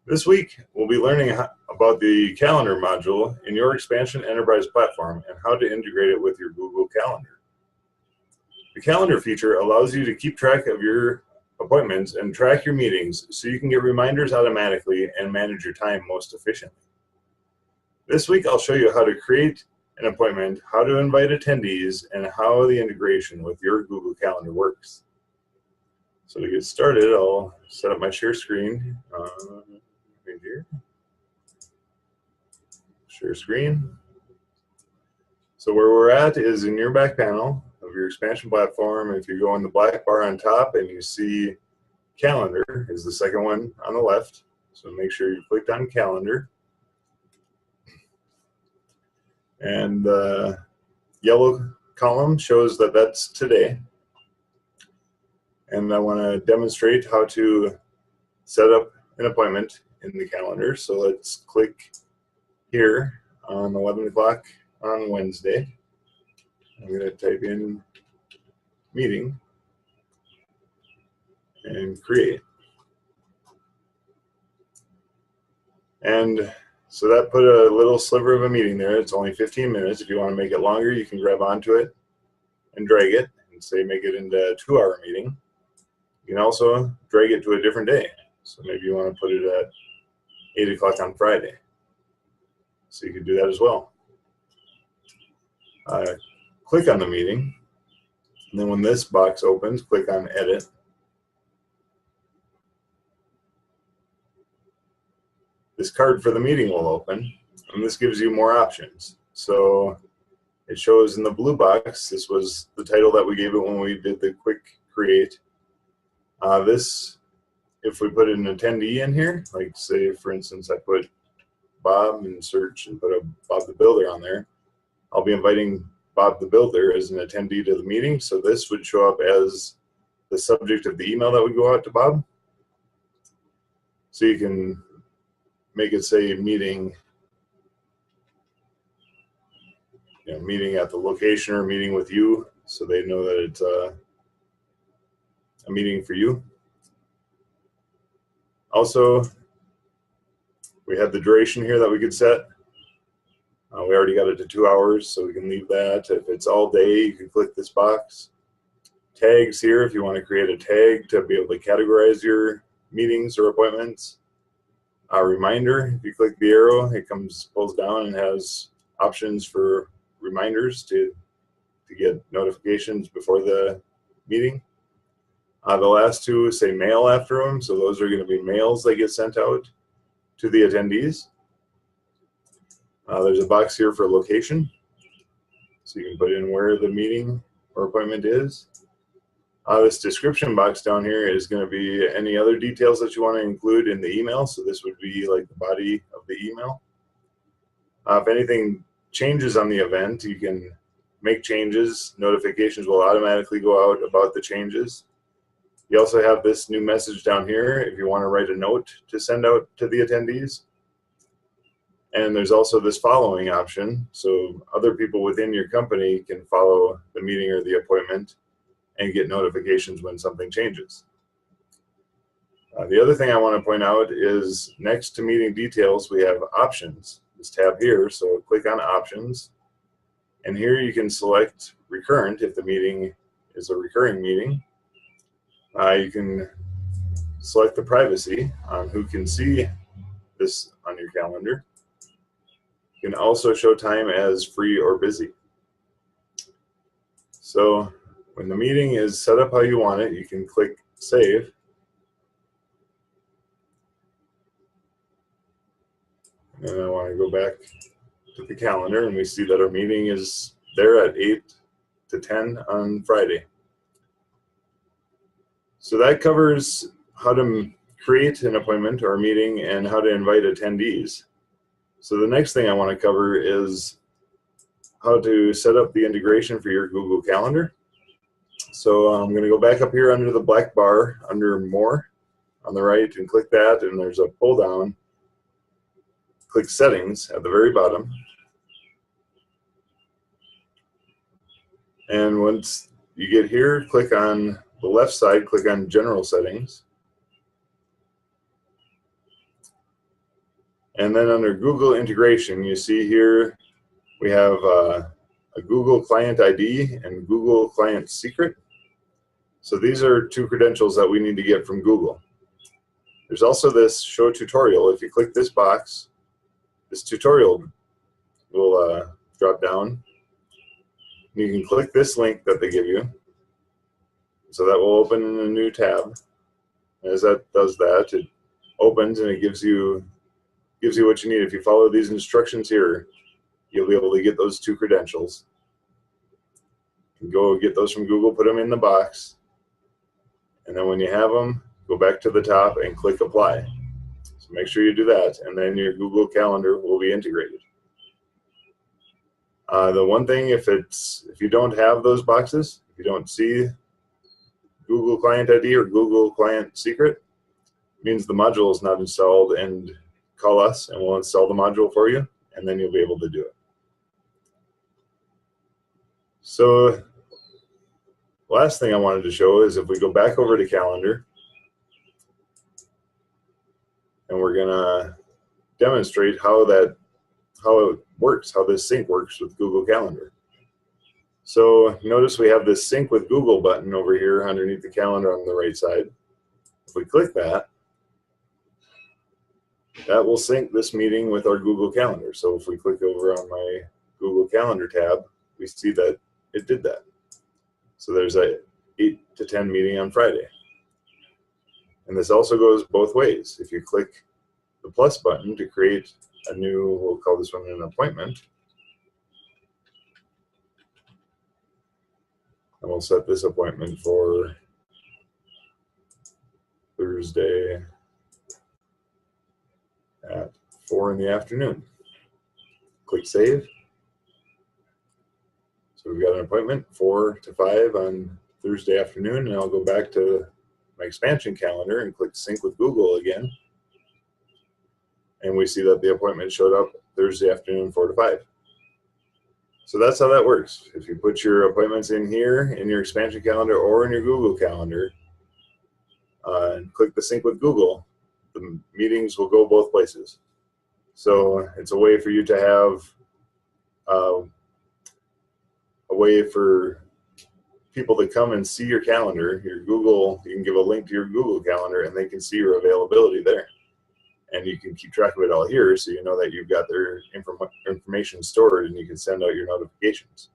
This week, we'll be learning about the calendar module in your XpanZion Enterprise platform and how to integrate it with your Google Calendar. The calendar feature allows you to keep track of your appointments and track your meetings so you can get reminders automatically and manage your time most efficiently. This week, I'll show you how to create an appointment, how to invite attendees, and how the integration with your Google Calendar works. So to get started, I'll set up my share screen. Right here. Share screen. So where we're at is in your back panel of your XpanZion platform. If you go in the black bar on top and you see Calendar is the second one on the left. So make sure you clicked on Calendar. And the yellow column shows that that's today. And I want to demonstrate how to set up an appointment in the calendar. So let's click here on 11 o'clock on Wednesday. I'm going to type in meeting and create. And so that put a little sliver of a meeting there. It's only 15 minutes. If you want to make it longer, you can grab onto it and drag it and say make it into a 2-hour meeting. You can also drag it to a different day. So maybe you want to put it at 8 o'clock on Friday. So you can do that as well. Click on the meeting. And then when this box opens, click on Edit. This card for the meeting will open. And this gives you more options. So it shows in the blue box, this was the title that we gave it when we did the quick create. If we put an attendee in here, like say for instance I put Bob and search and put a Bob the Builder on there, I'll be inviting Bob the Builder as an attendee to the meeting. So this would show up as the subject of the email that would go out to Bob. So you can make it say meeting, meeting at the location or meeting with you, so they know that it's a meeting for you. Also, we had the duration here that we could set. We already got it to 2 hours, so we can leave that. If it's all day, you can click this box. Tags here, if you want to create a tag to be able to categorize your meetings or appointments. A reminder, if you click the arrow, it pulls down and has options for reminders to get notifications before the meeting. The last two say mail after them, so those are going to be mails that get sent out to the attendees. There's a box here for location, so you can put in where the meeting or appointment is. This description box down here is going to be any other details that you want to include in the email, so this would be like the body of the email. If anything changes on the event, you can make changes. Notifications will automatically go out about the changes. You also have this new message down here if you want to write a note to send out to the attendees. And there's also this following option, so other people within your company can follow the meeting or the appointment and get notifications when something changes. The other thing I want to point out is next to meeting details, we have options, this tab here. So click on options, and here you can select recurrent if the meeting is a recurring meeting. You can select the privacy on who can see this on your calendar. You can also show time as free or busy. So when the meeting is set up how you want it, you can click Save. And I want to go back to the calendar, and we see that our meeting is there at 8 to 10 on Friday. So that covers how to create an appointment or a meeting and how to invite attendees. So the next thing I want to cover is how to set up the integration for your Google Calendar. So I'm going to go back up here under the black bar under More on the right and click that, and there's a pull down. Click Settings at the very bottom. And once you get here, click on the left side, click on General Settings. And then under Google integration, you see here we have a Google Client ID and Google Client Secret. So these are two credentials that we need to get from Google. There's also this Show Tutorial. If you click this box, this tutorial will drop down. You can click this link that they give you. So that will open in a new tab. As that does that, it opens and it gives you what you need. If you follow these instructions here, you'll be able to get those two credentials. You can go get those from Google, put them in the box, and then when you have them, go back to the top and click Apply. So make sure you do that, and then your Google Calendar will be integrated. The one thing, if you don't have those boxes, if you don't see Google Client ID or Google Client Secret, it means the module is not installed, and call us and we'll install the module for you, and then you'll be able to do it. So last thing I wanted to show is if we go back over to Calendar, and we're going to demonstrate how it works, how this sync works with Google Calendar. So notice we have this Sync with Google button over here underneath the calendar on the right side. If we click that, that will sync this meeting with our Google Calendar. So if we click over on my Google Calendar tab, we see that it did that. So there's a 8 to 10 meeting on Friday. And this also goes both ways. If you click the plus button to create a new, we'll call this one an appointment, and we'll set this appointment for Thursday at 4 in the afternoon. Click Save. So we've got an appointment 4 to 5 on Thursday afternoon, and I'll go back to my XpanZion calendar and click Sync with Google again. And we see that the appointment showed up Thursday afternoon 4 to 5. So that's how that works. If you put your appointments in here in your XpanZion calendar or in your Google Calendar, and click the Sync with Google, the meetings will go both places. So it's a way for you to have a way for people to come and see your calendar, your Google. You can give a link to your Google Calendar and they can see your availability there. And you can keep track of it all here, so you know that you've got their information stored and you can send out your notifications.